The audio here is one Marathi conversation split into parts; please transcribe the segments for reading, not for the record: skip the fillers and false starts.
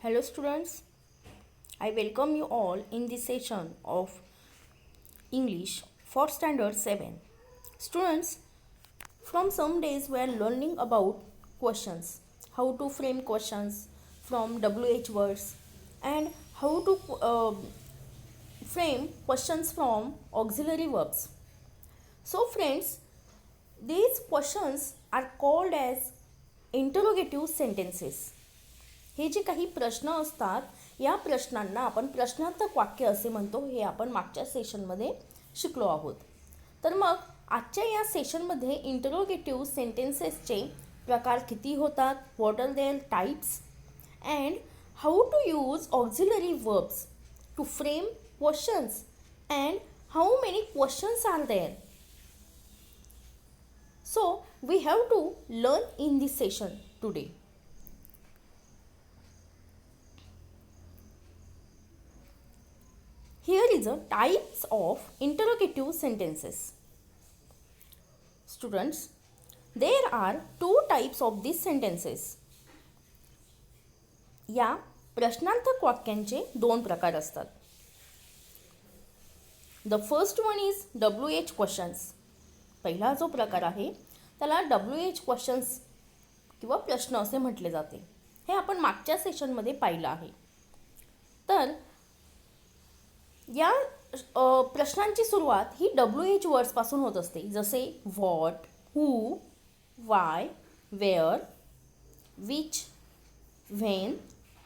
Hello students, I welcome you all in this session of English for Standard 7. Students, from some days we are learning about questions, how to frame questions from WH words and how to frame questions from auxiliary verbs. So friends, these questions are called as interrogative sentences. हे जे काही प्रश्न असतात या प्रश्नांना आपण प्रश्नार्थक वाक्य असे म्हणतो. हे आपण मागच्या सेशनमध्ये शिकलो आहोत. तर मग आजच्या या सेशनमध्ये इंटरोगेटिव्ह सेंटेन्सेसचे प्रकार किती होतात, what are their types and how to use auxiliary verbs to frame questions and how many questions are there. So we have to learn in this session today. Here is a types of interrogative sentences. Students, there are two types of these sentences. या प्रश्नार्थक वाक्यांचे दोन प्रकार असतात. The first one is WH questions. पहिला जो प्रकार आहे त्याला WH क्वेश्चन्स किंवा प्रश्न असे म्हटले जाते. हे आपण मागच्या सेशनमध्ये पाहिलं आहे. तर या प्रश्नांची सुरुवात ही WH वर्ड्सपासून होत असते, जसे what, who, why, where, which, when,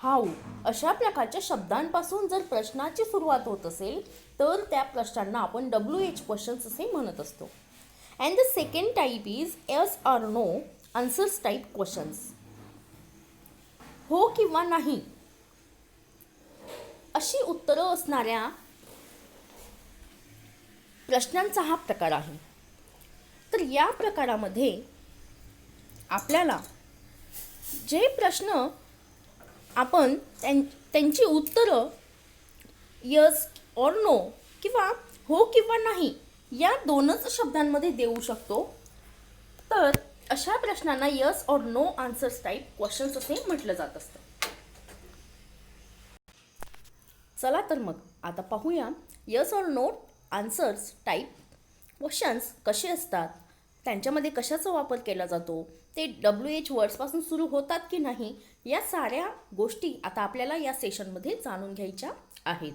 how अशा प्रकारच्या शब्दांपासून जर प्रश्नाची सुरुवात होत असेल तर त्या प्रश्नांना आपण WH क्वेश्चन्स असे म्हणत असतो. And the second type is yes or no answers type questions. हो किंवा नाही अशी उत्तरं असणाऱ्या प्रश्नांचा हा प्रकार आहे. तर या प्रकारामध्ये आपल्याला जे प्रश्न आपण त्यांची उत्तरं यस और नो किंवा हो किंवा नाही या दोनच शब्दांमध्ये देऊ शकतो. तर अशा प्रश्नांना यस और नो आन्सर्स टाईप क्वेश्चन्स असे म्हटलं जात असतं. चला तर मग आता पाहूया यस और नो आन्सर्स टाईप क्वेश्चन्स कसे असतात, त्यांच्यामध्ये कशाचा वापर केला जातो, ते WH वर्ड्सपासून सुरू होतात की नाही, या साऱ्या गोष्टी आता आपल्याला या सेशनमध्ये जाणून घ्यायच्या आहेत.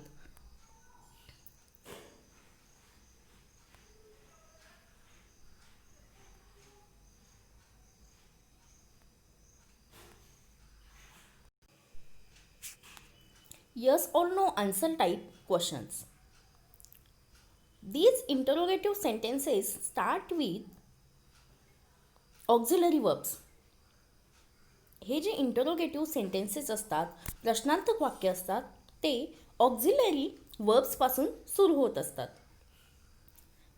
Yes or no answer type questions. These interrogative sentences start with auxiliary verbs. हे जे इंटरोगेटिव्ह सेंटेन्सेस असतात, प्रश्नार्थक वाक्य असतात, ते ऑक्झिलरी वर्ब्सपासून सुरू होत असतात.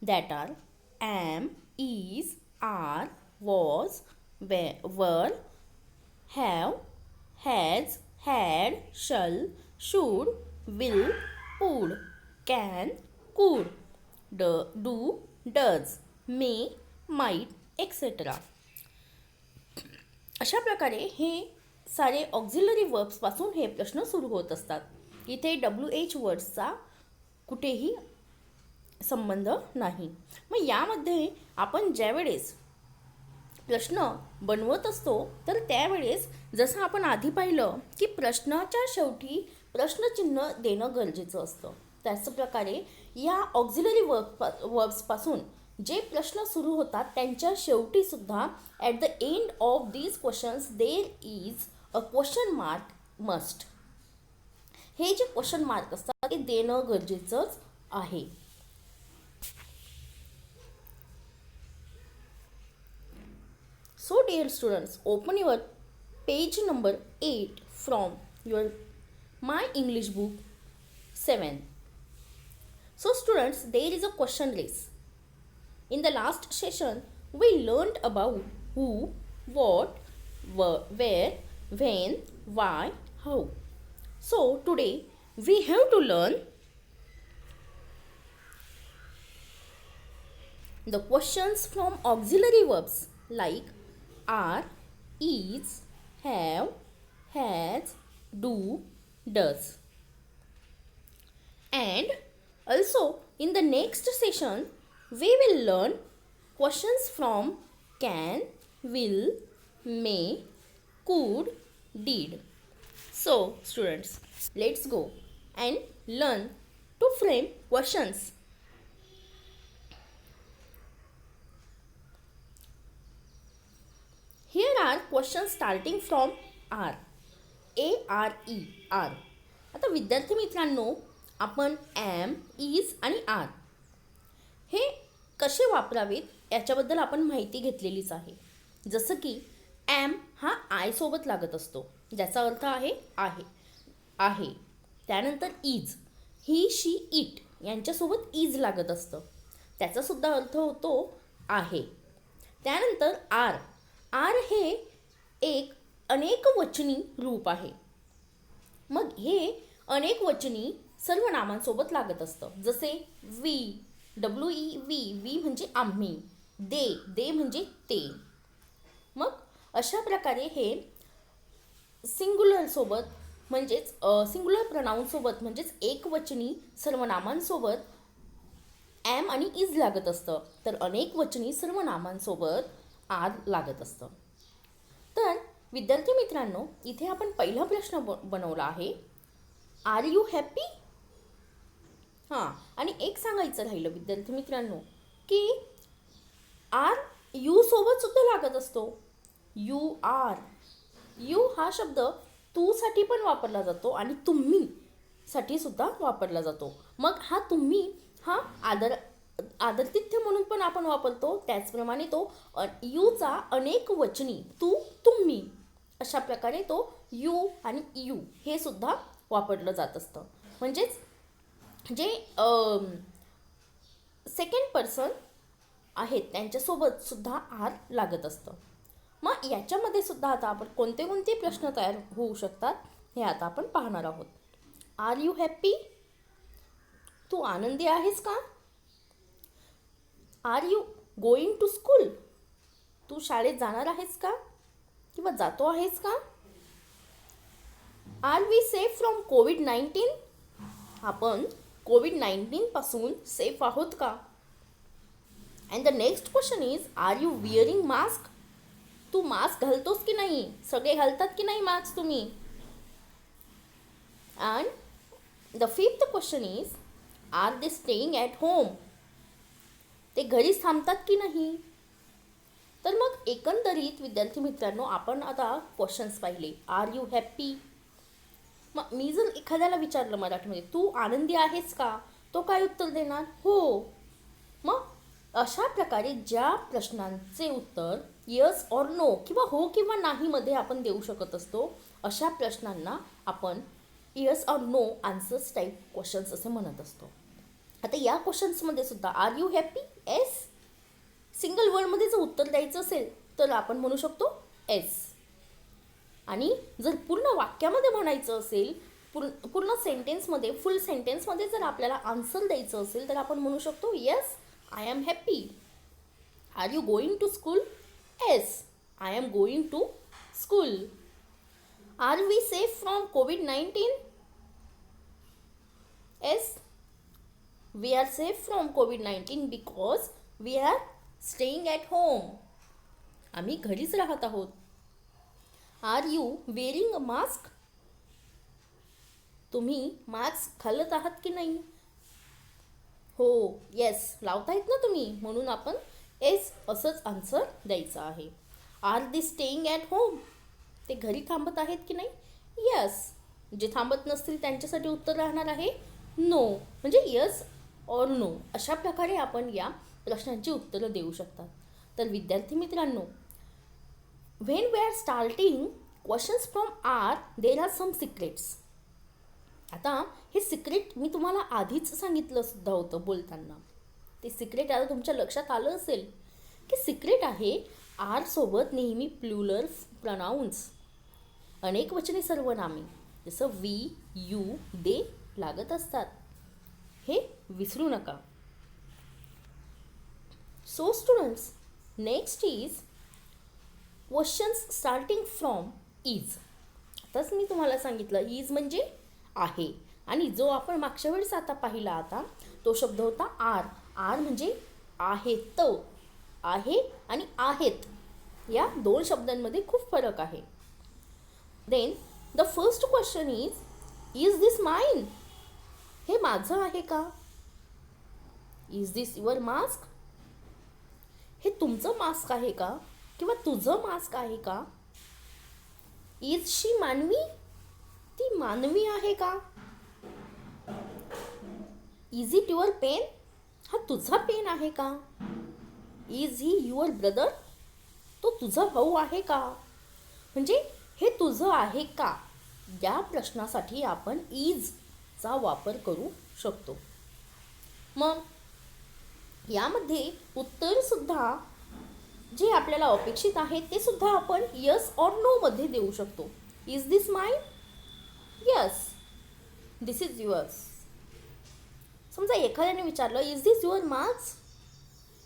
That are am, is, are, was, were, have, has, had, shall, should, will, would, can, could, do, does, may, might, etc. अशा प्रकारे हे सारे ऑक्झिलरी वर्ब्सपासून हे प्रश्न सुरू होत असतात. इथे WH वर्ड्सचा कुठेही संबंध नाही. मग यामध्ये आपण ज्यावेळेस प्रश्न बनवत असतो तर त्यावेळेस जसं आपण आधी पाहिलं की प्रश्नाच्या शेवटी प्रश्नचिन्ह देणं गरजेचं असतं. त्याच प्रकारे या ऑक्झिलरी वर्ब्सपासून जे प्रश्न सुरू होतात त्यांच्या शेवटी सुद्धा at the end of these questions there is a question mark must. हे जे क्वेश्चन मार्क असतात ते देणं गरजेचंच आहे. So dear students, open your page number 8 from your My English book 7. So students, there is a question race. In the last session, we learned about who, what, where, when, why, how. So today we have to learn the questions from auxiliary verbs like are, is, have, has, do, does. And also in the next session we will learn questions from can, will, may, could, did. So students, let's go and learn to frame questions. Here are questions starting from R. ARE, R. आता विद्यार्थी मित्रांनो, आपण am, is आणि are हे कसे वापरावेत याच्याबद्दल आपण माहिती घेतलेलीच आहे. जसं की am हा I सोबत लागत असतो, ज्याचा अर्थ आहे आहे. त्यानंतर is, ही, शी, इट यांच्यासोबत is लागत असतं, त्याचासुद्धा अर्थ होतो आहे. त्यानंतर आर हे एक अनेकवचनी रूप आहे. मग हे अनेकवचनी सर्वनामांसोबत लागत असतं. जसे वी, वी म्हणजे आम्ही, दे म्हणजे ते. मग अशा प्रकारे हे सिंग्युलरसोबत म्हणजेच सिंग्युलर प्रनाऊनसोबत म्हणजेच एकवचनी सर्वनामांसोबत ॲम आणि इज लागत असतं, तर अनेकवचनी सर्वनामांसोबत आर लागत असतं. तर विद्यार्थी मित्रांनो, इथे आपण पहिला प्रश्न बनवला आहे, आर यू हॅपी. हां, आणि एक सांगायचं राहिलं विद्यार्थी मित्रांनो की आर यू सोबत सुद्धा लागत असतो. यू आर, यू हा शब्द तू साठी पण वापरला जातो आणि तुम्ही साठी सुद्धा वापरला जातो. मग हा तुम्ही हा आदरातिथ्य म्हणून पण आपण वापरतो. त्याचप्रमाणे तो यूचा अनेक वचनी तू, तुम्ही अशा प्रकारे तो यू आणि यू हे सुद्धा वापरलं जात असतं. म्हणजेच जे सेकंड पर्सन आहेत त्यांच्यासोबत सुद्धा आर लागत असतं. मग याच्यामध्ये सुद्धा आता आपण कोणते कोणते प्रश्न तयार होऊ शकतात हे आता आपण पाहणार आहोत. आर यू हॅपी, तू आनंदी आहेस का? Are you going to school, तू शाळेत जाणार आहेस का किंवा जातो आहेस का? आर वी सेफ फ्रॉम कोविड-19, आपण कोविड-19 पासून सेफ आहोत का? And the next question is, are you wearing mask, तू मास्क घालतोस की नाही? सगळे घालतात की नाही मास्क तुम्ही? And the fifth question is, are they staying at home, ते घरीच थांबतात की नाही? तर मग एकंदरीत विद्यार्थी मित्रांनो, आपण आता क्वेश्चन्स पाहिले. आर यू हॅपी, मग मी जर एखाद्याला विचारलं मराठीमध्ये, तू आनंदी आहेस का, तो काय उत्तर देणार? हो. मग अशा प्रकारे ज्या प्रश्नांचे उत्तर यस ऑर नो किंवा हो किंवा नाही मध्ये आपण देऊ शकत असतो, अशा प्रश्नांना आपण yes or no answers type questions असे म्हणत असतो. आता या क्वेश्चन्समध्ये सुद्धा are you happy, yes. Single वर्डमध्ये जर उत्तर द्यायचं असेल तर आपण म्हणू शकतो एस. आणि जर पूर्ण वाक्यामध्ये म्हणायचं असेल, पूर्ण सेंटेन्समध्ये, फुल सेंटेन्समध्ये जर आपल्याला आन्सर द्यायचं असेल तर आपण म्हणू शकतो yes, I am happy. Are you going to school? Yes, I am going to school. Are we safe from COVID? Yes, we are safe from COVID-19 because we are staying at home. आम्ही घरीच राहत आहोत. Are you wearing a mask? तुम्ही मास्क घालत आहात की नाही? हो, येस, लावतायत ना तुम्ही, म्हणून आपण येस असंच आन्सर द्यायचं आहे. R they staying at home, ते घरी थांबत आहेत की नाही? येस. जे थांबत नसतील त्यांच्यासाठी उत्तर राहणार आहे नो, म्हणजे यस ऑर नो. अशा प्रकारे आपण या प्रश्नांची उत्तरं देऊ शकतात. तर विद्यार्थी मित्रांनो, when we are starting questions from are, there are some secrets. आता हे सिक्रेट मी तुम्हाला आधीच सांगितलं सुद्धा होतं बोलताना. ते सिक्रेट आता तुमच्या लक्षात आलं असेल की सिक्रेट आहे आर सोबत नेहमी प्लुरल प्रनाउन्स, अनेकवचनी सर्वनामे जसं वी, यू, दे लागत असतात. हे विसरू नका. So students, next is questions starting from is. आत्ताच मी तुम्हाला सांगितलं इज म्हणजे आहे. आणि जो आपण मागच्या वेळेस आता पाहिला आता तो शब्द होता आर. आर म्हणजे आहेत. आहे आणि आहेत या दोन शब्दांमध्ये खूप फरक आहे. Then the first question is this mine? हे माझं आहे का? Is this your mask? हे तुमचं मास्क आहे का किंवा तुझं मास्क आहे का? इज शी मानवी? ती मानवी आहे का? Is it your pen? हा तुझा पेन आहे का? Is he your brother? तो तुझा भाऊ आहे का? म्हणजे हे तुझं आहे का या प्रश्नासाठी आपण इजचा वापर करू शकतो. मग यामध्ये उत्तरसुद्धा जे आपल्याला अपेक्षित आहे ते सुद्धा आपण यस ऑर नो मध्ये देऊ शकतो. Is this mine? Yes, this is yours. समजा एखाद्याने विचारलं is this your mask?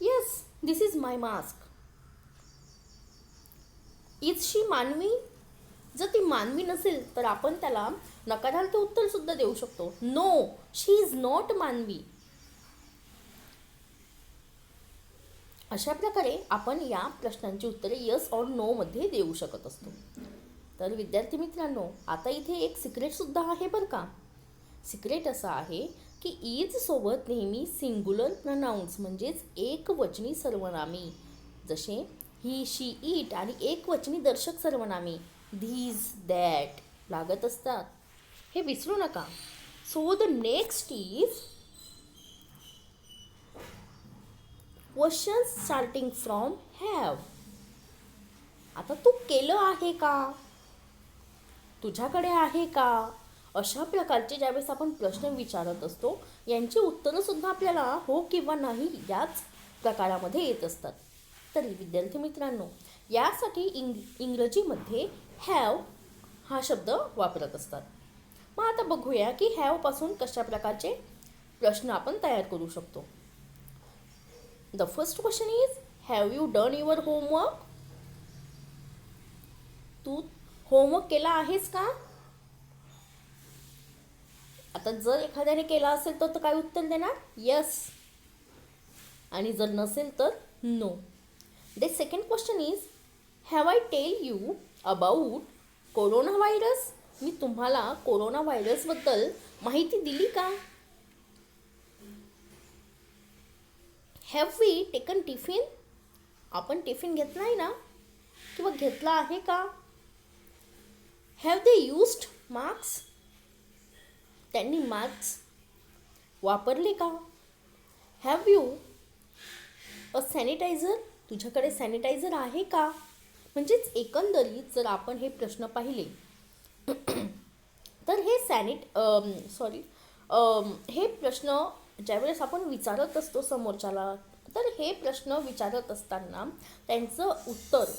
Yes, this is my mask. Is she Manavi? जर ती मानवी नसेल तर आपण त्याला नकारार्थ उत्तर सुद्धा देऊ शकतो. नो, शी इज नॉट मानवी. अशा प्रकारे आपण या प्रश्नांची उत्तरे यस ऑर नो मध्ये देऊ शकत असतो. तर विद्यार्थी मित्रांनो, आता इथे एक सिक्रेट सुद्धा आहे बरं का. सिक्रेट असा आहे की इज सोबत नेहमी सिंग्युलर प्रनाउन्स म्हणजेच एकवचनी सर्वनामी जसे ही, शी, इट आणि एकवचनी दर्शक सर्वनामी धीज, दॅट लागत असतात. हे विसरू नका. So the next is questions starting from have. आता तू केलं आहे का? तुझ्याकडे आहे का? अशा प्रकारचे ज्यावेळेस आपण प्रश्न विचारत असतो यांची उत्तरंसुद्धा आपल्याला हो किंवा नाही याच प्रकारामध्ये येत असतात. तरी विद्यार्थी मित्रांनो, यासाठी इंग्रजीमध्ये हॅव हा शब्द वापरत असतात. मग आता बघूया की हॅवपासून कशा प्रकारचे प्रश्न आपण तयार करू शकतो. The first question is have you done your homework? तू होमवर्क केला आहेस का? आता जर एखाद्याने केला असेल तर काय उत्तर देणार? येस. आणि जर नसेल तर no. The second question is have I tell you about corona virus? मी तुम्हाला कोरोना व्हायरसबद्दल माहिती दिली का? Have we taken tiffin? आपण टिफिन घेतला आहे ना किंवा घेतला आहे का? Have they used mask? त्यांनी मास्क वापरले का? Have you a sanitiser? तुझ्याकडे सॅनिटायझर आहे का? म्हणजेच एकंदरीत जर आपण हे प्रश्न पाहिले तर हे हे प्रश्न ज्यावेळेस आपण विचारत असतो समोरच्याला, तर हे प्रश्न विचारत असताना त्यांचं उत्तर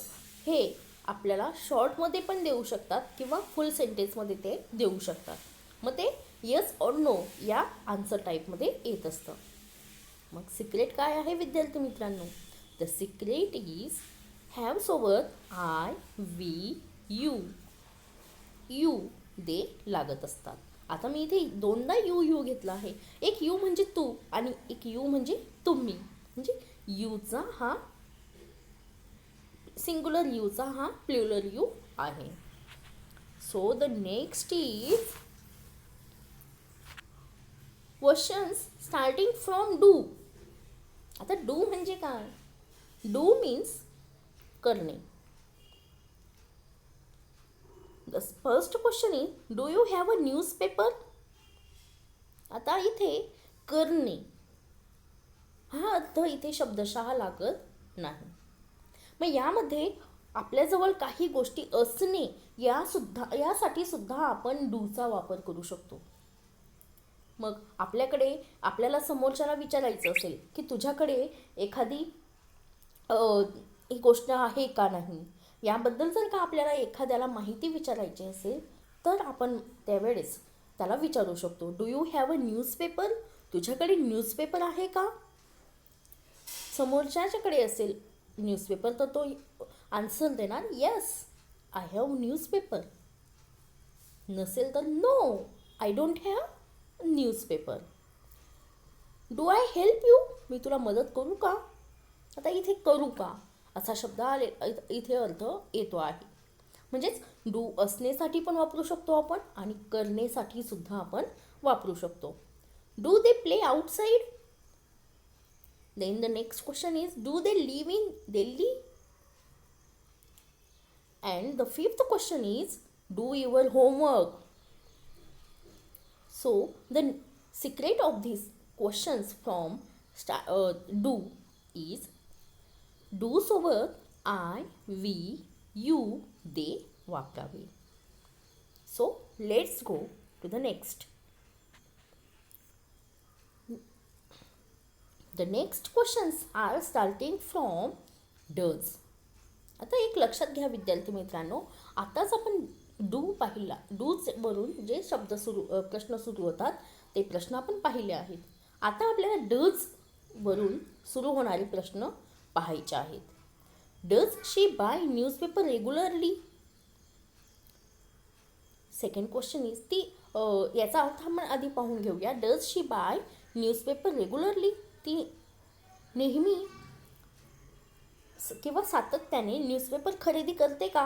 हे आपल्याला शॉर्टमध्ये पण देऊ शकतात किंवा फुल सेंटेन्समध्ये ते देऊ शकतात. मग ते येस ऑर नो या आन्सर टाईपमध्ये येत असतं. मग सिक्रेट काय आहे विद्यार्थी मित्रांनो? द सिक्रेट इज हॅव सोबत आय, वी, यू दे लागत असतात. आता मी इथे दोनदा यू घेतला आहे. एक यू म्हणजे तू आणि एक यू म्हणजे तुम्ही. म्हणजे यूचा हा सिंग्युलर यूचा हा प्लुरल यू आहे. So the next is questions starting from do. आता डू म्हणजे काय? डू मीन्स करणे. The first question is do you have a newspaper? आता इथे करणे हा अर्थ इथे शब्दशः लागत नाही. मग यामध्ये आपल्याजवळ काही गोष्टी असणे यासाठी सुद्धा आपण डूचा वापर करू शकतो. मग आपल्याला समोरच्याला विचारायचं असेल की तुझ्याकडे एखादी ही गोष्ट आहे का नाही, याबद्दल जर का आपल्याला एखाद्याला माहिती विचारायची असेल तर आपण त्यावेळेस त्याला विचारू शकतो do you have a newspaper? तुझ्याकडे न्यूजपेपर आहे का? समोरच्याकडे असेल न्यूजपेपर तर तो आन्सर देणार येस, आय हॅव न्यूजपेपर. नसेल तर no, I don't have newspaper. Do I help you, मी तुला मदत करू का. आता इथे करू का असा शब्द आले इथे अर्थ येतो आहे. म्हणजेच डू असण्यासाठी पण वापरू शकतो आपण आणि करण्यासाठी सुद्धा आपण वापरू शकतो. Do they play outside. Then the next question is do they live in Delhi. And the fifth question is do your homework. So the secret of these questions from do is do सोबत I, we, you, they वापरावे. So let's go to the next. The next questions are starting from does. आता एक लक्षात घ्या विद्यार्थी मित्रांनो, आताच आपण डू पाहिला, डूज वरून जे शब्द प्रश्न सुरू होतात ते प्रश्न आपण पाहिले आहेत. आता आपल्याला डज वरून सुरू होणारे प्रश्न पाहायचे आहेत. Does she buy newspaper regularly. Second question is ती याचा अर्थ आपण आधी पाहून घेऊया. Does she buy newspaper regularly, ती नेहमी किंवा सातत्याने न्यूजपेपर खरेदी करते का.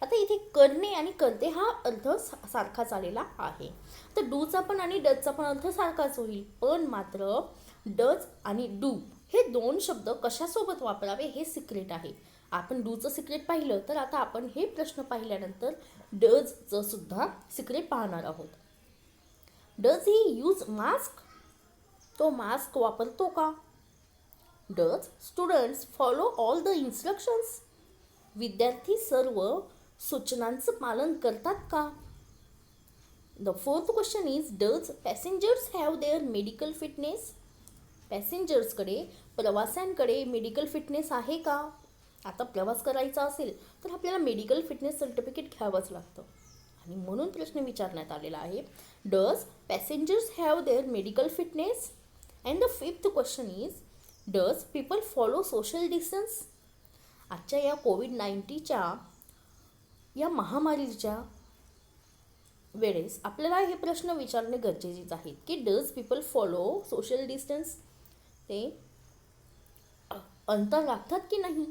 आता इथे करणे आणि करते हा अर्थ सारखाच आलेला आहे. तर डूचा पण आणि डजचा पण अर्थ सारखाच होईल, पण मात्र डज आणि डू हे दोन शब्द कशासोबत वापरावे हे सिक्रेट आहे. आपण डूचं सिक्रेट पाहिलं, तर आता आपण हे प्रश्न पाहिल्यानंतर डजचं सुद्धा सिक्रेट पाहणार आहोत. डज ही यूज मास्क, तो मास्क वापरतो का. Does students follow all the instructions, विद्यार्थी सर्व सूचनांचं पालन करतात का. The fourth question is does passengers have their medical fitness, पॅसेंजर्सकडे प्रवाशांकडे मेडिकल फिटनेस आहे का. आता प्रवास करायचा असेल तर आपल्याला मेडिकल फिटनेस सर्टिफिकेट घ्यावंच लागतं आणि म्हणून प्रश्न विचारण्यात आलेला आहे. Does passengers have their medical fitness. And the fifth question is does people follow social distance. आजच्या या कोविड-19च्या या महामारीच्या वेळेस आपल्याला हे प्रश्न विचारणे गरजेचेच आहेत की does people follow social distance, ते अंतर राखतात की नाही.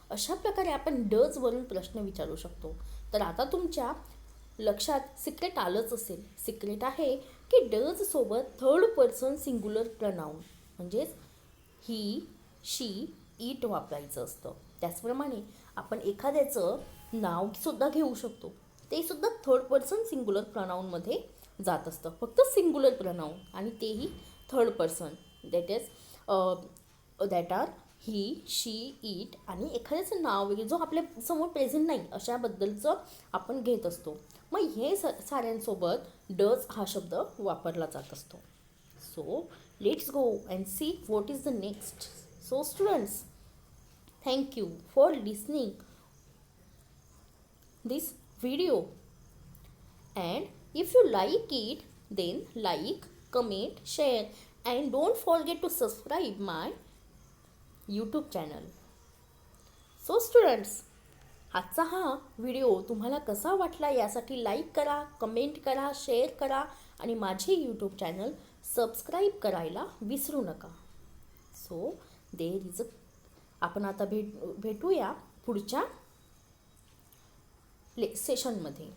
अशा प्रकारे आपण डजवरून प्रश्न विचारू शकतो. तर आता तुमच्या लक्षात सिक्रेट आलंच असेल. सिक्रेट आहे की डज सोबत थर्ड पर्सन सिंग्युलर प्रनाउन म्हणजेच ही, शी, इट वापरायचं असतं. त्याचप्रमाणे आपण एखाद्याचं नावसुद्धा घेऊ शकतो, ते सुद्धा थर्ड पर्सन सिंग्युलर प्रनाऊनमध्ये जात असतं. फक्त सिंग्युलर प्रनाऊन आणि तेही third person, that are he, she, it आणि एखाद्याचं नाव वगैरे जो आपल्या समोर प्रेझेंट नाही अशाबद्दलचं आपण घेत असतो. मग हे साऱ्यांसोबत डज हा शब्द वापरला जात असतो. So let's go and see what is the next. So students, thank you for listening this video, and if you like it then like, comment, share and don't forget to subscribe my YouTube channel. So students, आजचा हा व्हिडिओ तुम्हाला कसा वाटला यासाठी लाईक करा, कमेंट करा, शेअर करा आणि माझे यूट्यूब चॅनल सबस्क्राईब करायला विसरू नका. सो देर इज आपण आता भेटूया पुढच्या सेशनमध्ये.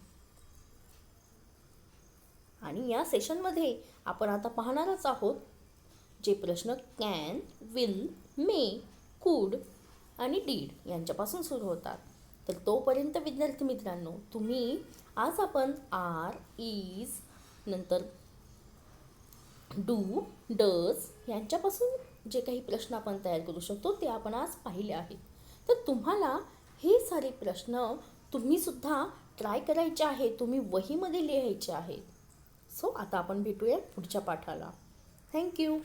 आणि या सेशनमध्ये आपण आता पाहणारच आहोत जे प्रश्न कॅन, विल, मे, कुड आणि डीड यांच्यापासून सुरू होतात. तर तोपर्यंत विद्यार्थी मित्रांनो, तुम्ही आज आपण आर, इज, नंतर डू, डज यांच्यापासून जे काही प्रश्न आपण तयार करू शकतो ते आपण आज पाहिले आहेत. तर तुम्हाला हे सारे प्रश्न तुम्हीसुद्धा ट्राय करायचे आहेत, तुम्ही वहीमध्ये लिहायचे आहेत. सो आता आपण भेटूया पुढच्या पाठाला. थँक्यू.